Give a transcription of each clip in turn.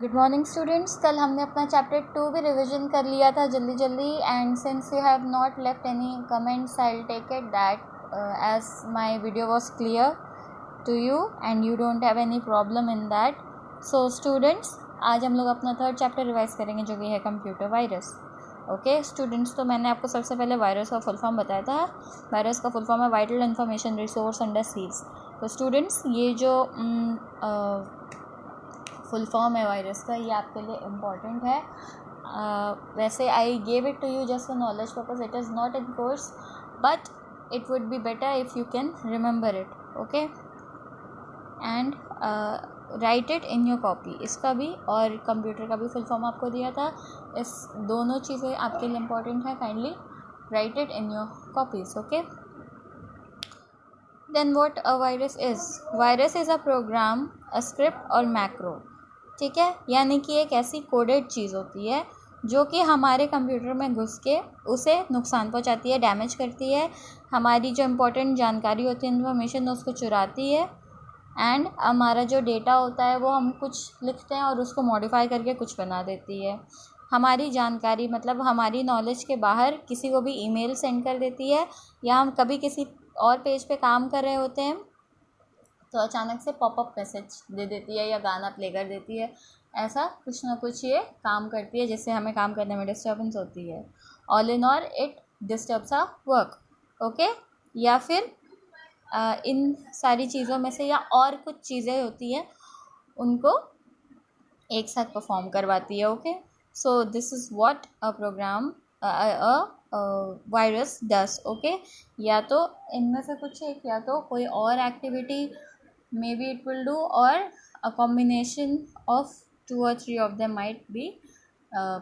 Good morning students. कल हमने अपना चैप्टर 2 भी रिवीजन कर लिया था जल्दी and since you have not left any comments I will take it that as my video was clear to you and you don't have any problem in that. So students, आज हम लोग अपना third chapter revise करेंगे जो कि है computer virus. Okay students, तो मैंने आपको सबसे पहले वायरस का फुल फॉर्म बताया था। वायरस का फुल फॉर्म है vital information resource under seize. तो स्टूडेंट्स, ये जो फुल फॉर्म है वायरस का, ये आपके लिए इम्पॉर्टेंट है। वैसे I gave it to you just for knowledge purpose, it is not in course but it would be better if you can remember it. Okay and write it in your copy. इसका भी और computer का भी full form आपको दिया था। इस दोनों चीज़ें आपके लिए इम्पॉर्टेंट है। Kindly write it in your copies. Okay then what a virus is. Virus is a program, a script or macro. ठीक है, यानी कि एक ऐसी कोडेड चीज़ होती है जो कि हमारे कंप्यूटर में घुस के उसे नुकसान पहुंचाती है, डैमेज करती है, हमारी जो इम्पोर्टेंट जानकारी होती है, इन्फॉर्मेशन उसको चुराती है एंड हमारा जो डेटा होता है वो हम कुछ लिखते हैं और उसको मॉडिफाई करके कुछ बना देती है। हमारी जानकारी मतलब हमारी नॉलेज के बाहर किसी को भी ईमेल सेंड कर देती है, या हम कभी किसी और पेज पे काम कर रहे होते हैं तो अचानक से पॉपअप मैसेज दे देती है या गाना प्ले कर देती है। ऐसा कुछ ना कुछ ये काम करती है जिससे हमें काम करने में डिस्टर्बेंस होती है। All in all it disturbs our work. Okay, या फिर इन सारी चीज़ों में से या और कुछ चीज़ें होती हैं उनको एक साथ परफॉर्म करवाती है। Okay, so this is what a program virus does. Okay, या तो इनमें से कुछ एक, या तो कोई और activity maybe it will do, or a combination of 2 or 3 of them might be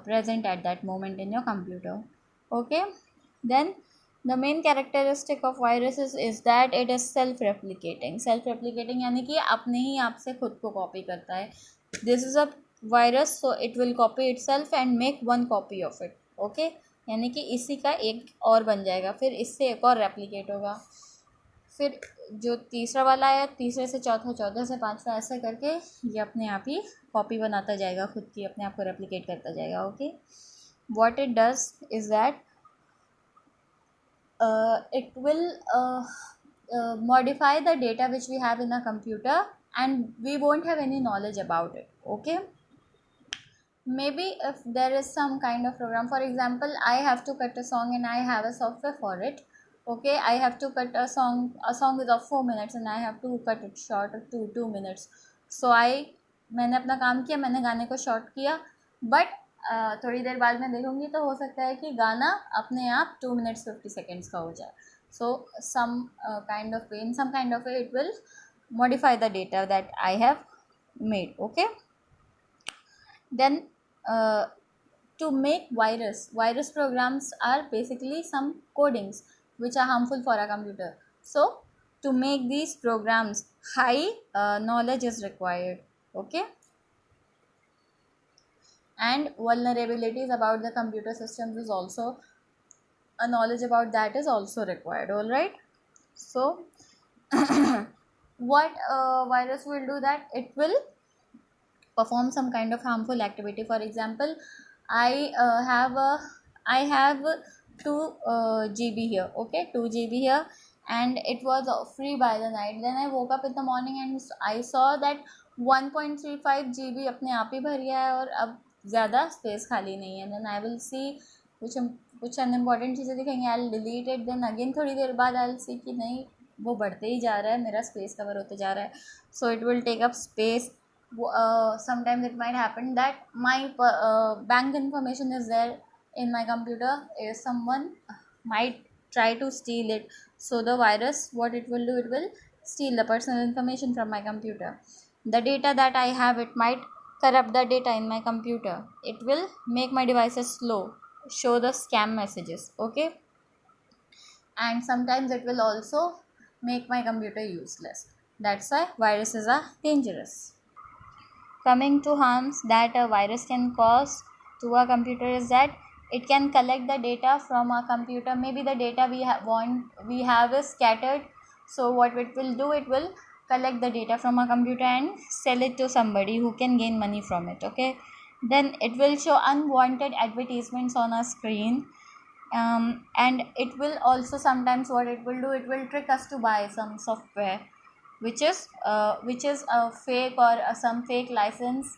present at that moment in your computer. Okay, then the main characteristic of viruses is that it is self replicating यानी कि अपने ही आप से खुद को copy करता है। this is a virus, so it will copy itself and make one copy of it. okay, यानी कि इसी का एक और बन जाएगा, फिर इससे एक और रेप्लिकेट होगा, फिर जो तीसरा वाला है तीसरे से चौथा, चौथे से पांचवा, ऐसे करके ये अपने आप ही कॉपी बनाता जाएगा, खुद की अपने आप को रेप्लिकेट करता जाएगा। Okay, what it does is that it will modify the data which we have in a computer and we won't have any knowledge about it. Okay, maybe if there is some kind of program, for example I have to cut a song and I have a software for it. Okay, I have to cut a song is of 4 minutes and I have to cut it short to 2 minutes. So मैंने अपना काम किया, मैंने गाने को short किया, but थोड़ी देर बाद मैं देखूँगी तो हो सकता है कि गाना अपने आप 2 minutes 50 seconds का हो जाए. So some kind of way, in some kind of way it will modify the data that I have made. Okay, then to make virus programs are basically some codings which are harmful for a computer. So to make these programs, high knowledge is required. Okay, and vulnerabilities about the computer systems is also a knowledge about that is also required. All right, so what virus will do, that it will perform some kind of harmful activity. For example, I have 2 GB here. Okay, 2 GB here, and it was free by the night. Then I woke up in the morning and I saw that 1.35 GB अपने आप ही भर गया है और अब ज़्यादा space खाली नहीं है. Then I will see कुछ अनइम्पॉर्टेंट चीज़ें दिखेंगी, I will delete it. Then again थोड़ी देर बाद आई विल सी कि नहीं, वो बढ़ते ही जा रहा है, मेरा स्पेस कवर होते जा रहा है. So it will take up space. Sometimes it might happen that my bank information is there in my computer. If someone might try to steal it, so the virus, what it will do, it will steal the personal information from my computer. The data that I have, it might corrupt the data in my computer. It will make my devices slow, show the scam messages. Okay, and sometimes it will also make my computer useless. That's why viruses are dangerous. Coming to harms that a virus can cause to a computer is that it can collect the data from a computer. Maybe the data we have is scattered. So what it will do, it will collect the data from a computer and sell it to somebody who can gain money from it. Okay, then it will show unwanted advertisements on a screen, and it will also sometimes, what it will do, it will trick us to buy some software which is a fake, or some fake license,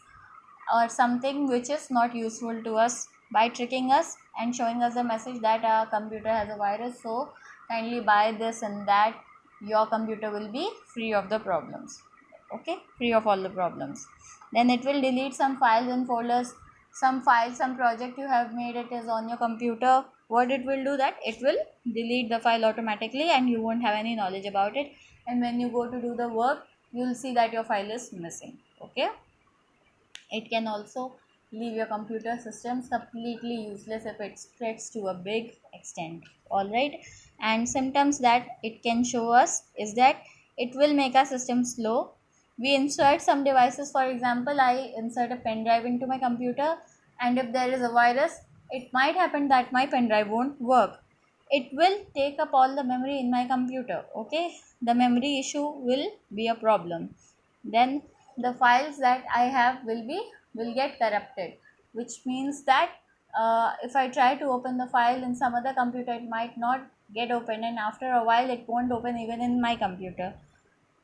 or something which is not useful to us, by tricking us and showing us a message that our computer has a virus, so kindly buy this and that, your computer will be free of the problems. Okay, free of all the problems. Then it will delete some files and folders, some file, some project you have made, it is on your computer. What it will do, that it will delete the file automatically and you won't have any knowledge about it, and when you go to do the work, you'll see that your file is missing. Okay, it can also leave your computer systems completely useless if it spreads to a big extent. All right, and symptoms that it can show us is that it will make our system slow. We insert some devices, for example, I insert a pen drive into my computer, and if there is a virus, it might happen that my pen drive won't work. It will take up all the memory in my computer. Okay, the memory issue will be a problem. Then the files that I have will get corrupted, which means that if I try to open the file in some other computer, it might not get open, and after a while it won't open even in my computer.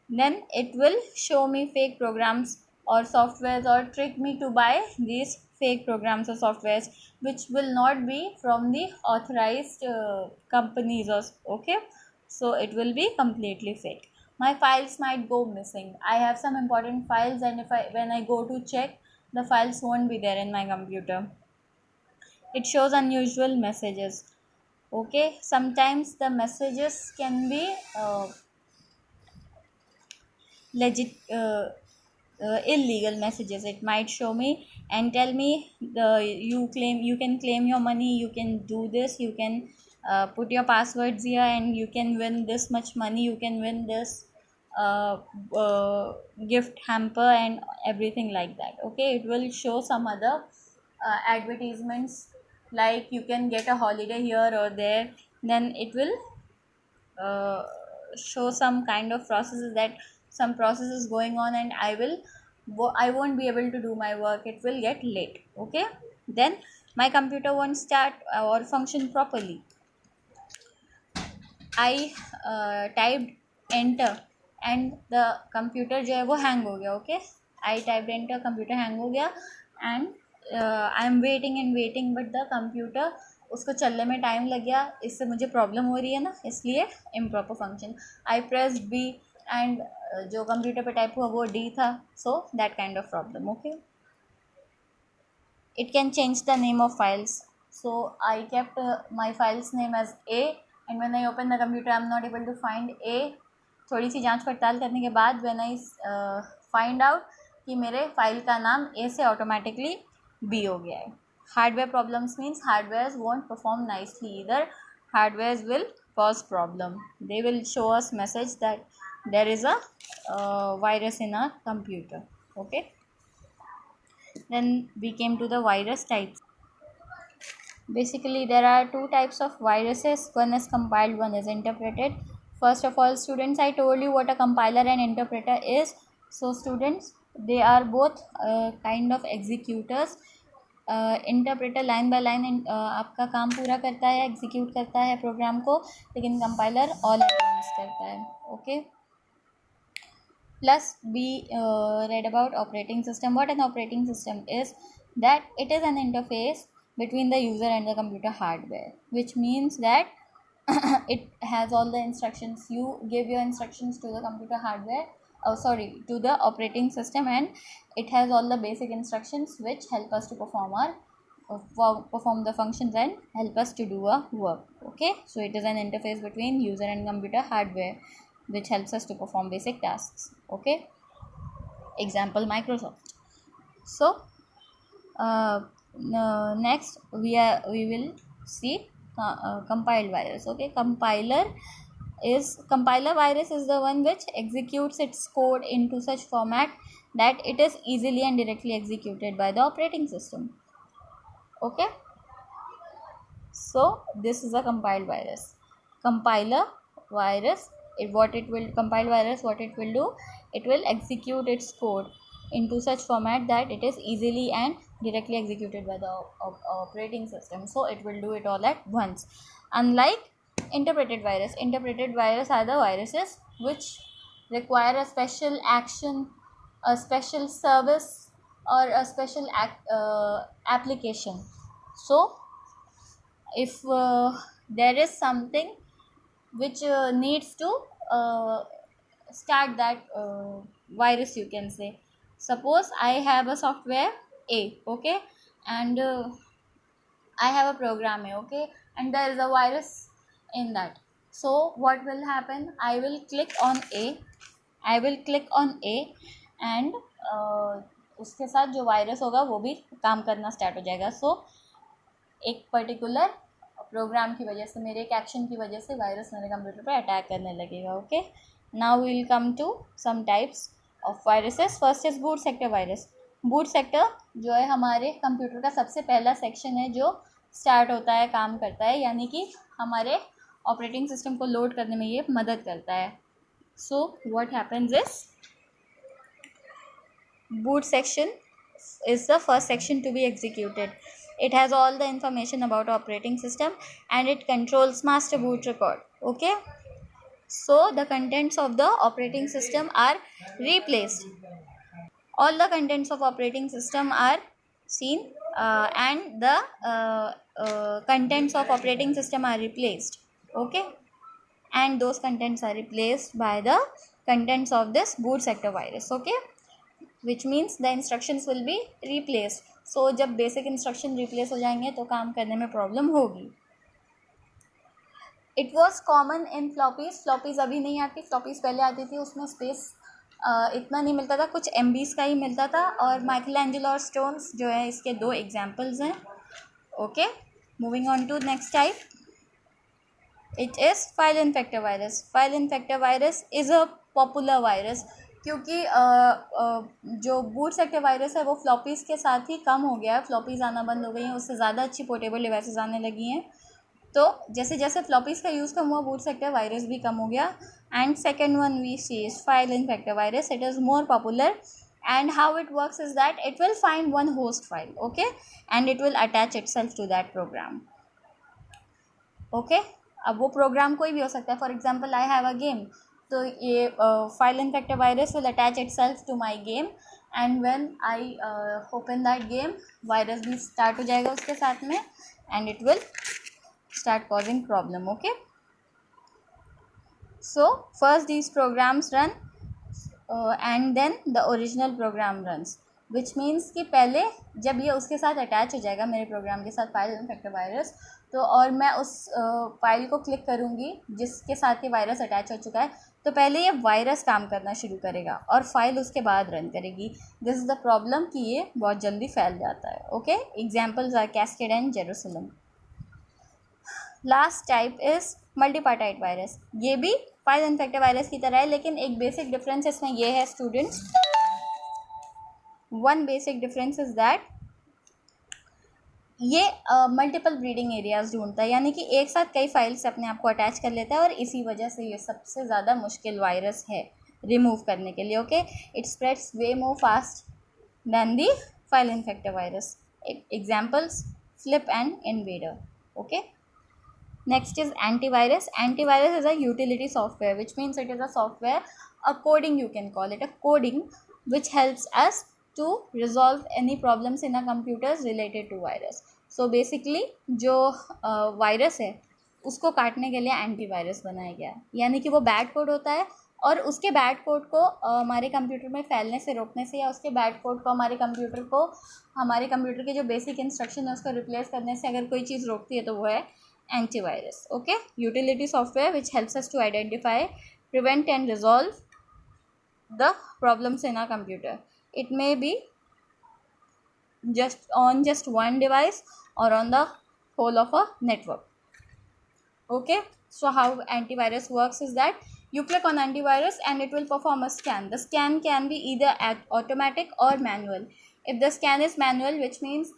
Then it will show me fake programs or softwares, or trick me to buy these fake programs or softwares which will not be from the authorized companies, or okay, so it will be completely fake. My files might go missing. I have some important files, and when I go to check, the files won't be there in my computer. It shows unusual messages. Okay, sometimes the messages can be legit illegal messages. It might show me and tell me, you can claim your money, you can do this, you can put your passwords here and you can win this much money, you can win this uh, uh, gift hamper and everything like that. Okay, it will show some other advertisements, like you can get a holiday here or there. Then it will uh, show some kind of processes, that some process is going on, and I won't be able to do my work, it will get late. Okay, then my computer won't start or function properly. I typed enter and the computer जो है वो hang हो गया. Okay, I typed enter, computer hang हो गया, and I am waiting and waiting, but the computer, उसको चलने में टाइम लग गया, इससे मुझे प्रॉब्लम हो रही है ना, इसलिए improper function. I press B and जो कंप्यूटर पे टाइप हुआ वो डी था, so that kind of problem. Okay, it can change the name of files, so I kept my files name as A, and when I open the computer I'm not able to find A. थोड़ी सी जांच पड़ताल करने के बाद when I find out कि मेरे file का नाम A से ऑटोमेटिकली B हो गया है. Hardware problems means hardwares won't perform nicely either. Hardwares will cause problem. They will show us message that there is a virus in our computer. Okay, then we came to the virus types. Basically there are two types of viruses. One is compiled, one is interpreted. First of all, students, I told you what a compiler and interpreter is. So students, they are both kind of executors. Interpreter line by line आपका काम पूरा करता है, execute करता है programme को, लेकिन compiler all at once करता है. Okay, plus we read about operating system. What an operating system is, that it is an interface between the user and the computer hardware, which means that it has all the instructions. You give your instructions to the computer hardware, to the operating system, and it has all the basic instructions which help us to perform the functions and help us to do a work. Okay, so it is an interface between user and computer hardware which helps us to perform basic tasks. Okay, example Microsoft. So next we will see compiled virus. Okay, compiler virus is the one which executes its code into such format that it is easily and directly executed by the operating system. Okay, so this is a compiled virus. Compiler virus what it will compile virus, what it will do, it will execute its code into such format that it is easily and directly executed by the operating system. So it will do it all at once. Unlike interpreted virus are the viruses which require a special action, a special service, or a special application. So if there is something which needs to start that virus, you can say. Suppose I have a software A, okay, and I have a program A, okay, and there is a virus in that. So what will happen, I will click on A and उसके साथ जो virus होगा वो भी काम करना start हो जाएगा. सो एक पर्टिकुलर प्रोग्राम की वजह से, मेरे एक एक्शन की वजह से वायरस मेरे कंप्यूटर पर अटैक करने लगेगा. Okay, now we will come to some types of viruses. First is boot sector virus. Boot sector जो है हमारे कंप्यूटर का सबसे पहला सेक्शन है जो स्टार्ट होता है, काम करता है, यानी कि हमारे ऑपरेटिंग सिस्टम को लोड करने में ये मदद करता है. So what happens is boot section is the first section to be executed. It has all the information about operating system and it controls master boot record. Okay, so the contents of the operating system are replaced. All the contents of operating system are seen and the contents of operating system are replaced. Okay, and those contents are replaced by the contents of this boot sector virus. Okay, which means the instructions will be replaced. So जब basic instruction replace हो जाएंगे तो काम करने में problem होगी. It was common in floppies. Floppies अभी नहीं आती, floppies पहले आती थी, उसमें space इतना नहीं मिलता था, कुछ MBs का ही मिलता था. और माइकलएंजेलो और स्टोन्स जो है इसके दो एग्जाम्पल्स हैं. Okay, moving on to next type. It is file infector virus. File infector virus is a popular virus क्योंकि जो बूट सेक्टर वायरस है वो फ्लॉपीज़ के साथ ही कम हो गया है. फ्लॉपीज़ आना बंद हो गई हैं, उससे ज़्यादा अच्छी पोर्टेबल डिवाइसेस आने लगी हैं. तो जैसे जैसे फ्लॉपीज़ का यूज़ कम हुआ, बूट सेक्टर वायरस भी कम हो गया. And second one we see is file infector virus. It is more popular and how it works is that it will find one host file, okay, and it will attach itself to that program. Okay, अब वो programme कोई भी हो सकता है. For example I have a game, तो ये file infector virus will attach itself to my game and when I open that game, virus भी स्टार्ट हो जाएगा उसके साथ में and it will start causing problem. Okay, so first these programs run and then the original program runs, which means कि पहले जब ये उसके साथ अटैच हो जाएगा मेरे प्रोग्राम के साथ फाइल इन्फेक्टर वायरस, तो और मैं उस फाइल को क्लिक करूँगी जिसके साथ ये वायरस अटैच हो चुका है, तो पहले ये वायरस काम करना शुरू करेगा और फाइल उसके बाद रन करेगी. दिस इज़ द प्रॉब्लम कि ये बहुत जल्दी फैल जाता है. Okay, examples are cascade and Jerusalem. Last type is multipartite virus. ये भी फाइल इन्फेक्टर वायरस की तरह है, लेकिन एक बेसिक डिफरेंस इसमें ये है students. One basic difference is that ये मल्टीपल ब्रीडिंग एरियाज ढूंढता है, यानी कि एक साथ कई फाइल्स अपने आप को अटैच कर लेता है और इसी वजह से ये सबसे ज़्यादा मुश्किल वायरस है रिमूव करने के लिए. Okay, it spreads way more fast than the file infector virus. Examples flip and invader. Okay, next is antivirus. Antivirus is a utility software, which means it is a software, a coding, you can call it a coding, which helps us to resolve any problems in our computers related to virus. So basically जो virus है उसको काटने के लिए antivirus बनाया गया है, यानी कि वो बैड कोड होता है और उसके बैड कोड को हमारे कंप्यूटर में फैलने से रोकने से, या उसके बैड कोड को हमारे कंप्यूटर के जो बेसिक इंस्ट्रक्शन है उसको रिप्लेस करने से अगर कोई चीज़ रोकती है तो वो है antivirus. Okay, utility software which helps us to identify, prevent and resolve the problems in our computer. It may be just one device or on the whole of a network. Okay, so how antivirus works is that you click on antivirus and it will perform a scan. The scan can be either automatic or manual. If the scan is manual, which means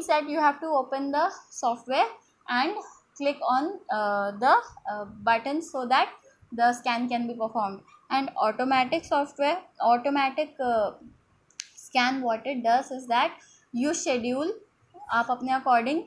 that you have to open the software and click on the button so that the scan can be performed. And automatic software, automatic scan, what it does is that you schedule, आप अपने according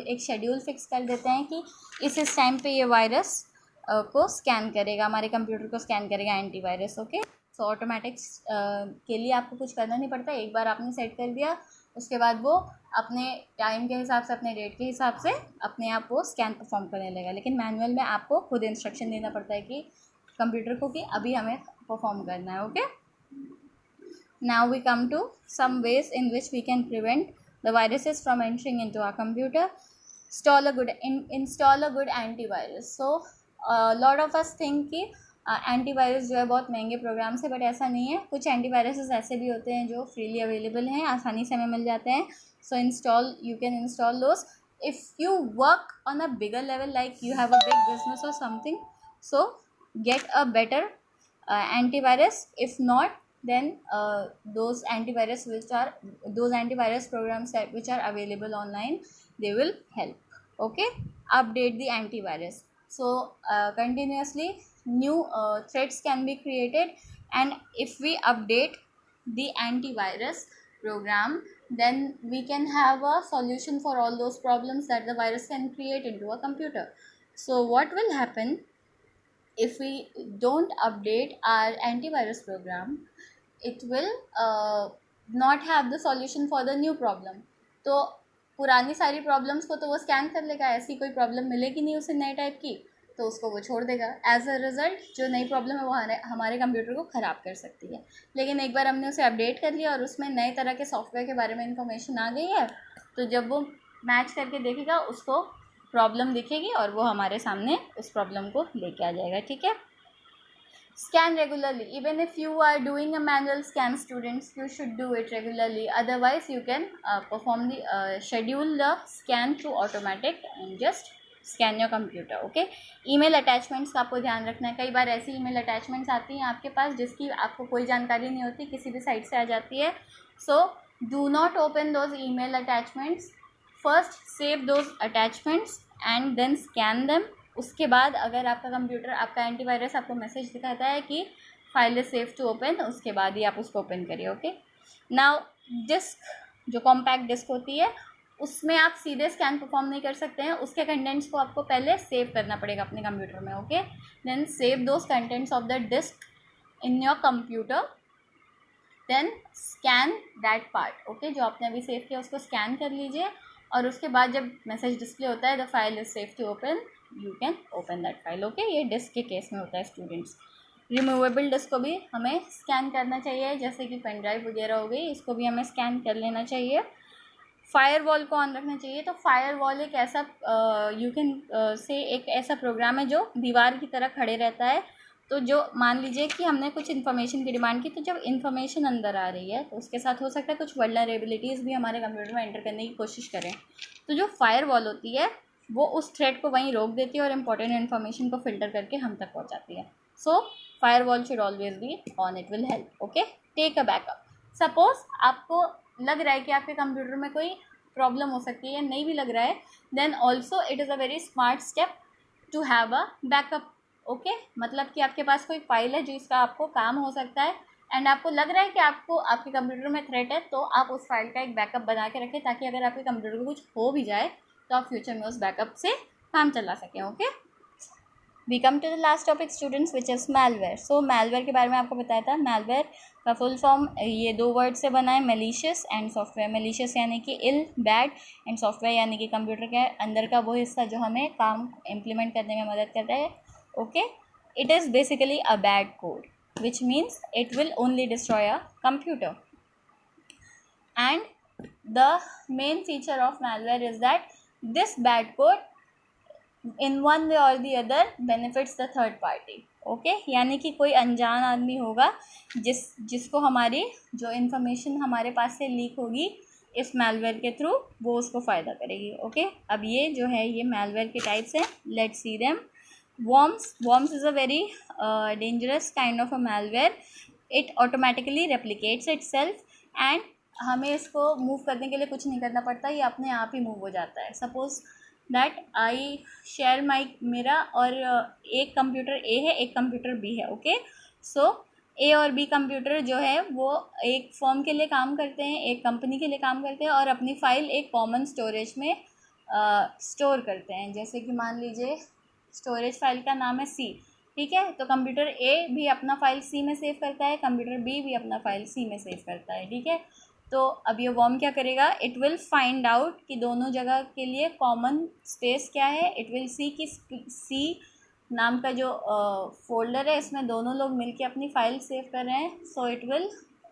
एक schedule fix कर देते हैं कि इस time पे ये वायरस को स्कैन करेगा, हमारे कंप्यूटर को स्कैन करेगा एंटीवायरस. ओके, सो ऑटोमेटिक्स के लिए आपको कुछ करना नहीं पड़ता. एक बार आपने सेट कर दिया, उसके बाद वो अपने टाइम के हिसाब से, अपने डेट के हिसाब से अपने आप वो स्कैन परफॉर्म करने लगेगा. लेकिन मैनुअल में आपको खुद इंस्ट्रक्शन देना पड़ता है कि कंप्यूटर को कि अभी हमें परफॉर्म करना है. Okay, now we come to some ways in which we can prevent the viruses from entering into our computer. Install a good antivirus. So lot of us think कि एंटीवायरस जो है बहुत महंगे प्रोग्राम्स है, but ऐसा नहीं है. कुछ एंटीवायरसेस ऐसे भी होते हैं जो फ्रीली अवेलेबल हैं, आसानी से हमें मिल जाते हैं. So you can install those. If you work on a bigger level, like you have a big business or something, so get a better antivirus. If not, then those antivirus programs which are available online, they will help. Okay, update the antivirus. So continuously new threats can be created, and if we update the antivirus program, then we can have a solution for all those problems that the virus can create into a computer. So what will happen if we don't update our antivirus program? It will not have the solution for the new problem. तो पुरानी सारी problems को तो वो scan कर लेगा, ऐसी कोई प्रॉब्लम मिलेगी नहीं उसे नए टाइप की, तो उसको वो छोड़ देगा. एज अ रिज़ल्ट जो नई प्रॉब्लम है वो हमारे कंप्यूटर को ख़राब कर सकती है. लेकिन एक बार हमने उसे अपडेट कर लिया और उसमें नए तरह के सॉफ्टवेयर के बारे में इंफॉर्मेशन आ गई है, तो जब वो मैच करके देखेगा उसको प्रॉब्लम दिखेगी और वो हमारे सामने उस प्रॉब्लम को लेके आ जाएगा. ठीक है. Scan regularly. Even if you are doing a manual scan, students, you should do it regularly. Otherwise, you can perform the schedule the scan through automatic and just scan your computer. Okay. email attachments का आपको ध्यान रखना है. कई बार ऐसी email attachments आती हैं आपके पास जिसकी आपको कोई जानकारी नहीं होती, किसी भी साइट से आ जाती है. So do not open those email attachments. First save those attachments and then scan them. उसके बाद अगर आपका कंप्यूटर, आपका एंटीवायरस आपको मैसेज दिखाता है कि file is safe to open, उसके बाद ही आप उसको ओपन करिए. ओके. नाउ डिस्क, जो कॉम्पैक्ट डिस्क होती है, उसमें आप सीधे स्कैन परफॉर्म नहीं कर सकते हैं. उसके कंटेंट्स को आपको पहले सेव करना पड़ेगा अपने कंप्यूटर में. Okay. Then save those contents of the disk in your computer, then scan that part. Okay. जो आपने अभी सेव किया उसको स्कैन कर लीजिए और उसके बाद जब मैसेज डिस्प्ले होता है the file is safe to open, you can open that file. Okay. ये डिस्क के केस में होता है स्टूडेंट्स. रिमूवेबल डिस्क को भी हमें स्कैन करना चाहिए, जैसे कि पेन ड्राइव वगैरह हो गई, इसको भी हमें स्कैन कर लेना चाहिए. फायरवॉल को ऑन रखना चाहिए. तो फायरवॉल एक ऐसा यू कैन से एक ऐसा प्रोग्राम है जो दीवार की तरह खड़े रहता है. तो जो मान लीजिए कि हमने कुछ इन्फॉर्मेशन की डिमांड की, तो जब इन्फॉर्मेशन अंदर आ रही है तो उसके साथ हो सकता है कुछ वल्नरेबिलिटीज़ भी हमारे कंप्यूटर में एंटर करने की कोशिश करें. तो जो फायरवॉल होती है वो उस थ्रेड को वहीं रोक देती है और इम्पोर्टेंट इन्फॉर्मेशन को फिल्टर करके हम तक पहुंचाती है. So firewall should always be on, it will help. Okay. Take a backup. Suppose आपको लग रहा है कि आपके कंप्यूटर में कोई प्रॉब्लम हो सकती है या नहीं भी लग रहा है, then also it is a very smart step to have a backup. Okay. मतलब कि आपके पास कोई फाइल है जिसका आपको काम हो सकता है एंड आपको लग रहा है कि आपको आपके कंप्यूटर में थ्रेट है, तो आप उस फाइल का एक बैकअप बना के रखें ताकि अगर आपके कंप्यूटर को कुछ हो भी जाए तो आप फ्यूचर में उस बैकअप से काम चला सकें. Okay. We come to the last topic students, which is malware. So malware के बारे में आपको बताया था. मैलवेयर का फुल फॉर्म ये दो वर्ड से बना है, मेलिशियस एंड सॉफ्टवेयर. मेलिशियस यानी कि इल, बैड, एंड सॉफ्टवेयर यानी कि कंप्यूटर के अंदर का वो हिस्सा जो हमें काम इम्प्लीमेंट करने में मदद करता है. Okay. It is basically a bad code which means it will only destroy a computer. And the main feature of malware is that this bad code in one way or the other benefits the third party. Okay. यानी कि कोई अनजान आदमी होगा जिसको हमारी जो information हमारे पास से लीक होगी इस malware के थ्रू, वो उसको फ़ायदा करेगी. ओके. अब ये जो है ये malware के टाइप्स हैं. Let's see them. Worms is a very dangerous kind of a malware. It automatically replicates itself and हमें इसको मूव करने के लिए कुछ नहीं करना पड़ता, ये अपने आप ही मूव हो जाता है. सपोज़ दैट आई शेयर मेरा और एक कंप्यूटर ए है, एक कंप्यूटर बी है. ओके, सो ए और बी कंप्यूटर जो है वो एक फर्म के लिए काम करते हैं, एक कंपनी के लिए काम करते हैं और अपनी फ़ाइल एक कॉमन स्टोरेज में स्टोर करते हैं. जैसे कि मान लीजिए स्टोरेज फाइल का नाम है सी. ठीक है, तो कंप्यूटर ए भी अपना फाइल सी में सेव करता है, कंप्यूटर बी भी अपना फाइल सी में सेव करता है. ठीक है, तो अब ये वर्म क्या करेगा, इट विल फाइंड आउट कि दोनों जगह के लिए कॉमन स्पेस क्या है. इट विल सी कि सी नाम का जो फोल्डर है इसमें दोनों लोग मिलके अपनी फाइल सेव कर रहे हैं. सो it will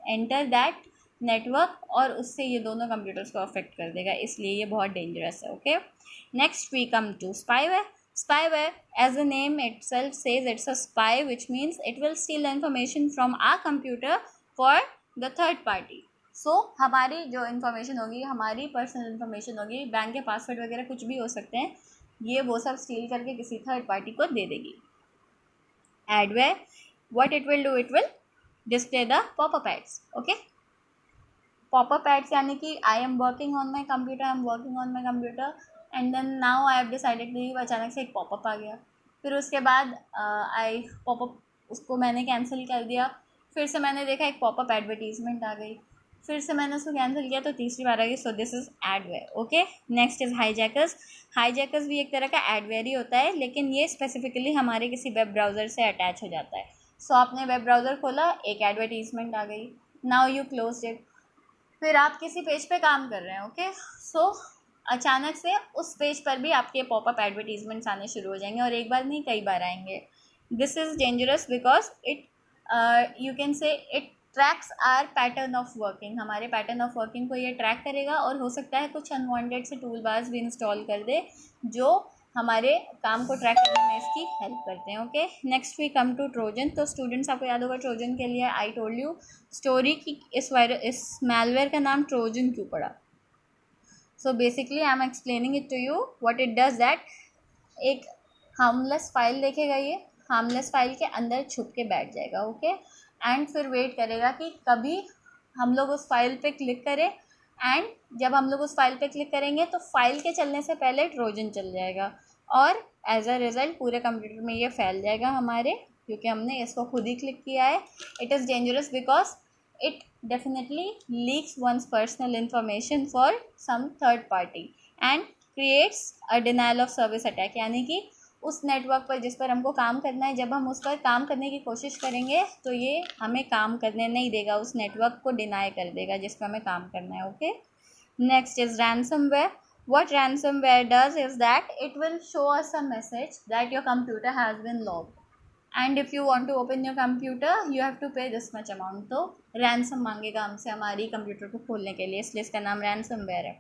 enter that network और उससे ये दोनों कंप्यूटर्स को अफेक्ट कर देगा, इसलिए ये बहुत डेंजरस है. Okay, next we come to spyware. Spyware, as the name itself says, it's a spy, which means it will steal information from our computer for the third party. So हमारी जो information होगी, हमारी personal information होगी, bank के password वगैरह कुछ भी हो सकते हैं, ये वो सब स्टील करके किसी थर्ड पार्टी को दे देगी. Adware, what it will do, it will display the pop-up ads. Okay, pop-up ads यानी कि I am working on my computer and then now I have decided कि अचानक से एक पॉपअप आ गया. फिर उसके बाद आई पॉपअप उसको मैंने कैंसिल कर दिया. फिर से मैंने देखा एक पॉपअप एडवर्टीजमेंट आ गई, फिर से मैंने उसको कैंसिल किया तो तीसरी बार आ गई. सो this is adware. Okay, next is hijackers. Hijackers भी एक तरह का एडवेयर ही होता है, लेकिन ये स्पेसिफिकली हमारे किसी वेब ब्राउज़र से अटैच हो जाता है. सो आपने वेब ब्राउज़र खोला, एक एडवर्टीजमेंट आ गई, नाउ यू क्लोज इट. फिर आप किसी पेज पे काम कर रहे हैं. ओके, सो अचानक से उस पेज पर भी आपके पॉपअप एडवर्टीजमेंट्स आने शुरू हो जाएंगे और एक बार नहीं कई बार आएंगे. This is dangerous because it you can say it tracks our pattern of working. हमारे पैटर्न ऑफ वर्किंग को ये ट्रैक करेगा और हो सकता है कुछ अनवांटेड से टूल बार्स भी इंस्टॉल कर दे जो हमारे काम को ट्रैक करने में इसकी हेल्प करते हैं. Okay, next we come to Trojan. तो स्टूडेंट्स आपको याद होगा ट्रोजन के लिए आई टोल्ड यू स्टोरी कि इस मैलवेयर का नाम ट्रोजन क्यों पड़ा. So basically I am explaining it to you what it does that एक हार्मलेस फाइल देखेगा, ये हार्मलेस फाइल के अंदर छुप के बैठ जाएगा. ओके, एंड फिर वेट करेगा कि कभी हम लोग उस फाइल पे क्लिक करें, एंड जब हम लोग उस फाइल पे क्लिक करेंगे तो फाइल के चलने से पहले ट्रोजन चल जाएगा और एज अ रिज़ल्ट पूरे कंप्यूटर में ये फैल जाएगा हमारे, क्योंकि हमने इसको खुद ही क्लिक किया है. It is dangerous because it definitely leaks one's personal information for some third party and creates a denial of service attack. यानी कि उस नेटवर्क पर जिस पर हमको काम करना है, जब हम उस पर काम करने की कोशिश करेंगे तो ये हमें काम करने नहीं देगा, उस नेटवर्क को डिनाई कर देगा जिस पर हमें काम करना है. Okay, next is ransomware. What ransomware does is that it will show us a message that your computer has been logged. And if you want to open your computer you have to pay this much amount. तो ransom मांगेगा हमसे हमारी computer को खोलने के लिए, इसलिए इसका नाम रैनसमवेयर है.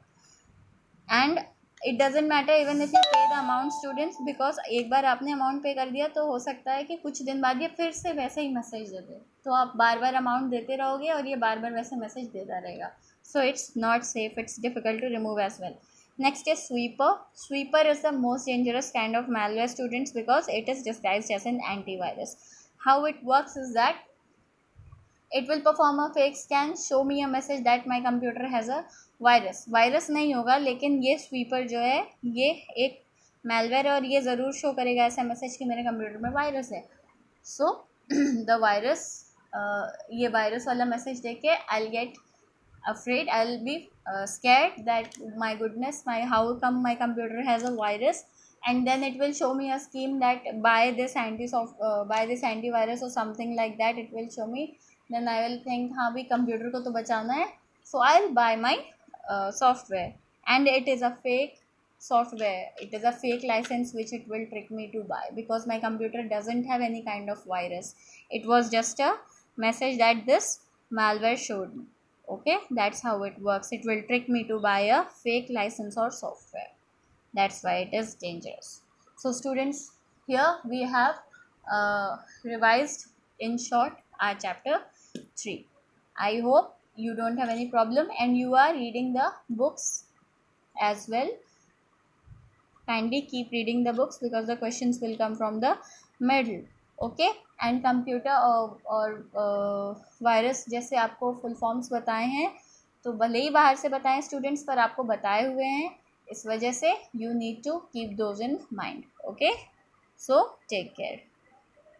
And it doesn't matter even if you पे द अमाउंट स्टूडेंट्स, बिकॉज एक बार आपने अमाउंट पे कर दिया तो हो सकता है कि कुछ दिन बाद ये फिर से वैसे ही मैसेज दे दे, तो आप बार बार अमाउंट देते रहोगे और ये बार बार वैसे मैसेज देता रहेगा. So it's not safe, it's difficult to remove as well. Next is Sweeper. Sweeper is the most dangerous kind of malware, students, because it is disguised as an antivirus. How it works is that it will perform a fake scan, show me a message that my computer has a virus. Virus नहीं होगा, लेकिन ये sweeper जो है ये एक malware है और ये ज़रूर शो करेगा ऐसा मैसेज कि मेरे कंप्यूटर में वायरस है. सो द वायरस ये वायरस वाला मैसेज देख के I'll get afraid, I'll be scared that my goodness, how come my computer has a virus, and then it will show me a scheme that buy this antivirus or something like that. It will show me, then I will think हाँ भी computer को तो बचाना है, so I'll buy my software, and it is a fake software, it is a fake license which it will trick me to buy because my computer doesn't have any kind of virus. It was just a message that this malware showed me. Okay, that's how it works. It will trick me to buy a fake license or software. That's why it is dangerous. So students, here we have revised in short our chapter 3. I hope you don't have any problem and you are reading the books as well. Kindly keep reading the books because the questions will come from the middle. Okay, and computer और virus जैसे आपको full forms बताए हैं, तो भले ही बाहर से बताएं स्टूडेंट्स, पर आपको बताए हुए हैं इस वजह से you need to keep those in mind. Okay, so take care.